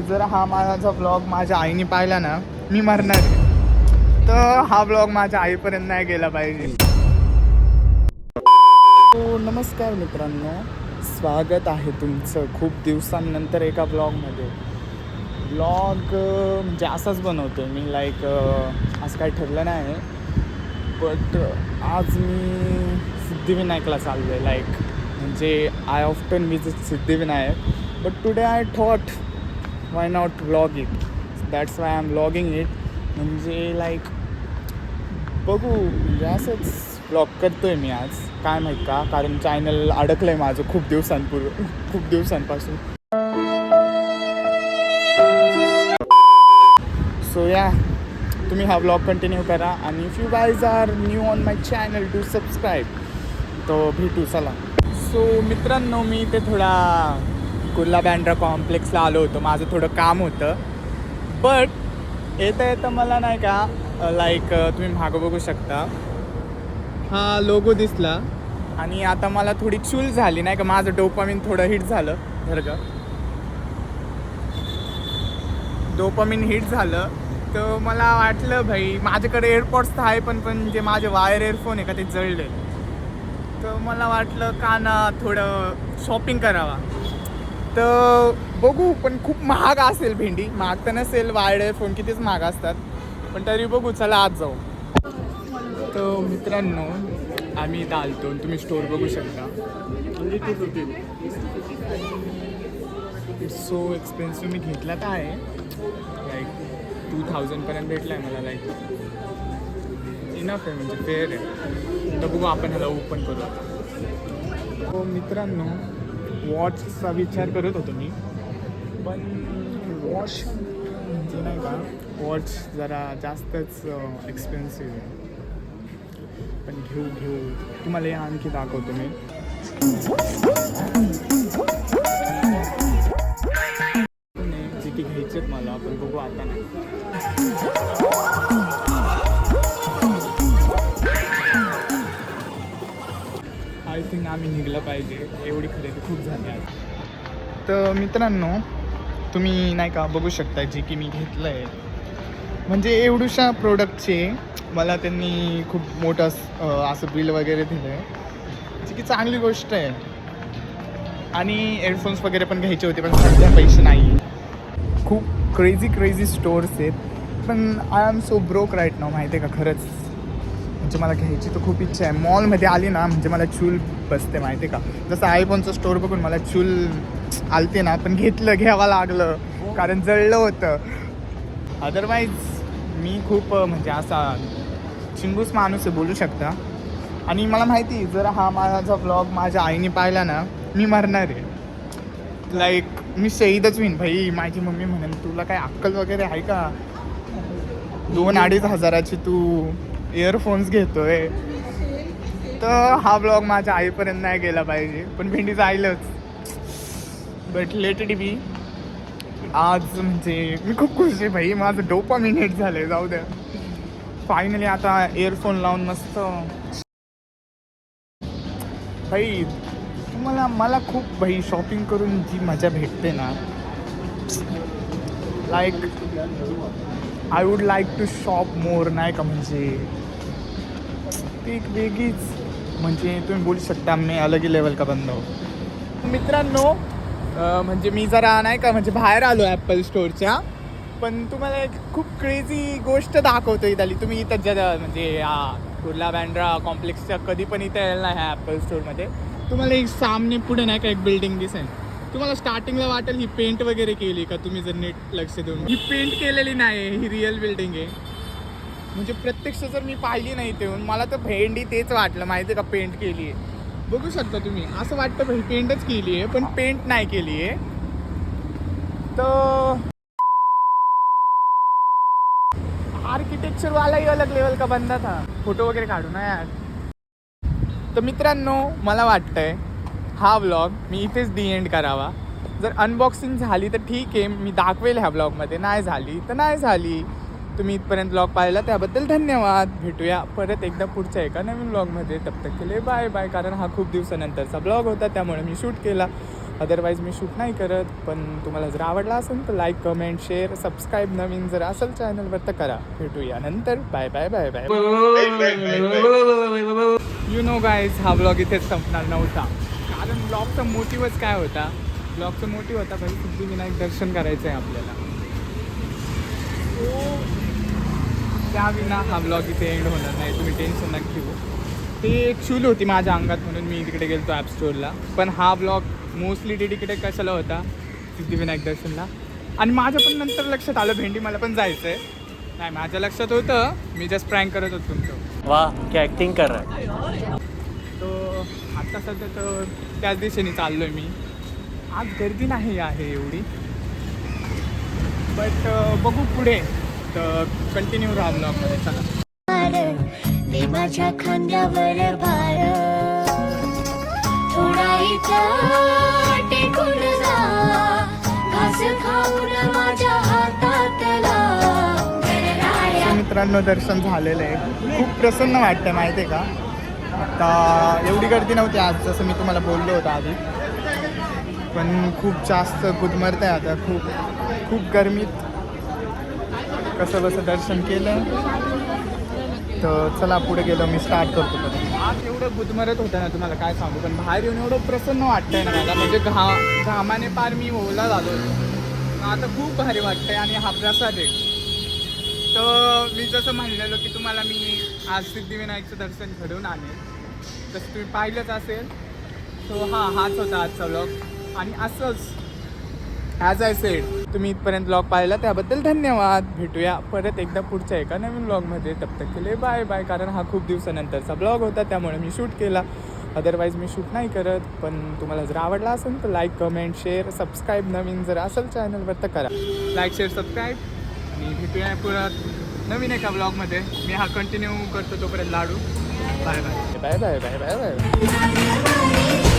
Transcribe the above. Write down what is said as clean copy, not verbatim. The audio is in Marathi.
जर हा माझा ब्लॉग माझ्या आईने पाहिला ना, मी मरणार आहे. तर हा ब्लॉग माझ्या आईपर्यंत नाही गेला पाहिजे. नमस्कार मित्रांनो, स्वागत आहे तुमचं खूप दिवसांनंतर एका ब्लॉगमध्ये. ब्लॉग म्हणजे असाच बनवतो मी, लाईक असं काही ठरलं नाही. बट आज मी सिद्धिविनायकला चाललो आहे. लाईक म्हणजे I often visit Siddhivinayak, but today I thought why not vlog it. That's why I am vlogging it. म्हणजे लाईक बघू, म्हणजे असंच व्लॉग करतो आहे मी आज. काय माहीत का, कारण चॅनल अडकलं आहे माझं खूप दिवसांपासून. सो या, तुम्ही हा व्लॉग कंटिन्यू करा आणि if you guys are new on my channel to subscribe. तो भेटू चला. सो मित्रांनो, मी ते थोडा कुर्ला बँड्रा कॉम्प्लेक्सला आलो होतो. माझं थोडं काम होतं. बट येता मला नाही का, लाईक तुम्ही मागं बघू शकता, हा लोगो दिसला. आणि आता मला थोडी चूल झाली नाही का, माझं डोपामिन थोडं हिट झालं. डोपामिन हिट झालं. तर मला वाटलं भाई, माझ्याकडे एअरपॉड्स तर आहे, पण जे माझे वायर एअरफोन आहे का ते जळले. तर मला वाटलं का ना थोडं शॉपिंग करावा. तर बघू, पण खूप महाग असेल भेंडी. महाग तर नसेल, वायर एअरफोन कितीच महाग असतात, पण तरी बघू, चला आज जाऊ. तर मित्रांनो, आम्ही इथं आलतो. तुम्ही स्टोर बघू शकता. It's so expensive. मी घेतला तर आहे, लाईक 2000पर्यंत भेटला आहे मला. लाईक इनफ आहे, म्हणजे फेअर आहे. तर बघू, आपण ह्याला ओपन करू. हो मित्रांनो, वॉचचा विचार करत होतो मी, पण वॉच म्हणजे नाही का, वॉच जरा जास्तच एक्सपेन्सिव्ह आहे. पण घेऊ तुम्हाला हे आणखी दाखवतो मी. जे की घ्यायचेत मला, पण बघू आता नाही. आय थिंक आम्ही निघलं पाहिजे. एवढी खरेदी खूप झाली आहे. तर मित्रांनो, तुम्ही नाही का बघू शकता जे की मी घेतलं आहे. म्हणजे एवढ्याशा प्रोडक्टचे मला त्यांनी खूप मोठं असं बिल वगैरे दिलं आहे, जी की चांगली गोष्ट आहे. आणि हेडफोन्स वगैरे पण घ्यायचे होते, पण सध्या पैसे नाही. खूप क्रेझी स्टोअर्स आहेत, पण I am so broke right now, माहिती आहे का. खरंच म्हणजे मला घ्यायची तर खूप इच्छा आहे. मॉलमध्ये आली ना, म्हणजे मला चूल बसते, माहिती आहे का. जसं आयफोनचं स्टोअर बघून मला चूल आलते ना, पण घ्यावं लागलं कारण जळलं होतं. अदरवाईज मी खूप म्हणजे असा चिंगूस माणूस आहे, बोलू शकता. आणि मला माहिती, जर हा माझा व्लॉग माझ्या आईने पाहिला ना, मी मरणार आहे. लाईक मी शहीदच होईन भाई. माझी मम्मी म्हणेन, तुला काय अक्कल वगैरे आहे का, 2-2.5 हजाराची तू इयरफोन्स घेतोय. तर हा ब्लॉग माझ्या आईपर्यंत नाही गेला पाहिजे, पण भेंडी जाईलच. But let it be. आज म्हणजे मी खूप खुश आहे भाई. माझं डोपामिन हिट झालं आहे. जाऊ द्या, फायनली आता इयरफोन लावून मस्त भाई. मला खूप भाई शॉपिंग करून जी मजा भेटते ना, like I would like to shop more, नाही का. म्हणजे ती एक वेगळीच, म्हणजे तुम्ही बोलू शकता मी अलग लेवल का बंद. मित्रांनो, म्हणजे मी जरा नाही का, म्हणजे बाहेर आलो ॲपल स्टोअरच्या, पण तुम्हाला एक खूप क्रेझी गोष्ट दाखवतो इथली. तुम्ही इथं म्हणजे कुर्ला बँड्रा कॉम्प्लेक्सच्या कधी पण इथं यायला नाही ह्या ॲपल स्टोअरमध्ये. तुम्हाला एक सामने पुढे नाही का एक बिल्डिंग दिसेल. तुम्हाला स्टार्टिंगला वाटेल ही पेंट वगैरे केली का, तुम्ही जर नीट लक्ष देऊन. ही पेंट केलेली नाही, ही रिअल बिल्डिंग आहे. म्हणजे प्रत्यक्ष जर मी पाहिली नाही तेव्हा, मला तर भेंडी तेच वाटलं, माहिती आहे का, पेंट केली आहे. बघू शकता तुम्ही, असं वाटतं भाई पेंटच केली आहे, पण पेंट नाही केली आहे. तर आर्किटेक्चरवालाही अलग लेवल का बंदा था. फोटो वगैरे काढू ना यार. तर मित्रांनो, मला वाटतंय हा व्लॉग मी इथेच दी एंड करावा. जर अनबॉक्सिंग झाली तर ठीक आहे, मी दाखवेल ह्या व्लॉगमध्ये. नाही झाली तर नाही झाली. तुम्ही इथपर्यंत व्लॉग पाहिला त्याबद्दल धन्यवाद. भेटूया परत एकदा पुढच्या एका नवीन व्लॉगमध्ये. तब तक के लिए बाय बाय. कारण हा खूप दिवसानंतरचा व्लॉग होता, त्यामुळे मी शूट केला. अदरवाईज मी शूट नाही करत. पण तुम्हाला जर आवडला असेल तर लाईक, कमेंट, शेअर, सबस्क्राईब नवीन जर असेल चॅनलवर तर करा. भेटूया नंतर. Bye bye bye bye. You know guys, हा ब्लॉग इथेच संपणार नव्हता. कारण ब्लॉगचा मोटिव्हच काय होता? ब्लॉगचा मोटिव्ह होता भाई सिद्धिविनायक दर्शन करायचं आहे आपल्याला. त्याविना हा ब्लॉग इथे एंड होणार नाही, तुम्ही टेन्शन नका घेऊ. ते एक शूल होती माझ्या अंगात म्हणून मी तिकडे गेलो ॲप स्टोअरला. पण हा ब्लॉग मोस्टली डेडिकेटेड कशाला होता? सिद्धिविनायक दर्शनला. आणि माझ्या पण नंतर लक्षात आलं भेंडी मला पण जायचं आहे. नाही, माझ्या लक्षात होतं, मी जस्ट प्रँक करत होतो तुमचं. वाह क्या ॲक्टिंग कर रहा है. तो आत्ता सध्या तर त्याच दिशेने चाललो आहे मी. आज गर्दी नाही आहे एवढी, बट बघू पुढे. तर कंटिन्यू राहा ब्लॉगमध्ये. चला. दे माझ्या खांद्यावर भार, थोडा इथं टेकून जा, घास खाऊन माझ्या हातातला. मित्रांनो, दर्शन झालेलं आहे. खूप प्रसन्न वाटतं माहिती आहे का. आता एवढी गर्दी नव्हती आज, जसं मी तुम्हाला बोललो होतो आधी. पण खूप जास्त गुदमरत आहे आता. खूप खूप गरमीत कसं बसं दर्शन केलं. तर चला पुढे गेलो, मी स्टार्ट करतो. पण आज एवढं गुदमरत होतं ना, तुम्हाला काय सांगू. पण बाहेर येऊन एवढं प्रसन्न वाटतंय ना मला. म्हणजे घामाने पार मी ओला झालो. आता खूप भारी वाटतंय. आणि हा प्रसाद आहे. तर मी जसं म्हणलेलो की तुम्हाला मी आज सिद्धिविनायकचं दर्शन घडवून आणेल, तसं तुम्ही पाहिलंच असेल. सो हाच होता आजचा व्लॉग. आणि असंच ॲज आय सेड, तुम्ही इथपर्यंत व्लॉग पाहिला त्याबद्दल धन्यवाद. भेटूया परत एकदा पुढच्या एका नवीन व्लॉगमध्ये. तब तक केले बाय बाय. कारण हा खूप दिवसानंतरचा ब्लॉग होता, त्यामुळे मी शूट केला. अदरवाईज मी शूट नाही करत. पण तुम्हाला जर आवडला असेल तर लाईक, कमेंट, शेअर, सबस्क्राईब नवीन जर असेल चॅनलवर तर करा. Like, share, subscribe. आणि भेटूया परत नवीन एका ब्लॉगमध्ये. मी हा कंटिन्यू करतो तोपर्यंत लाडू. Bye bye bye bye bye bye bye.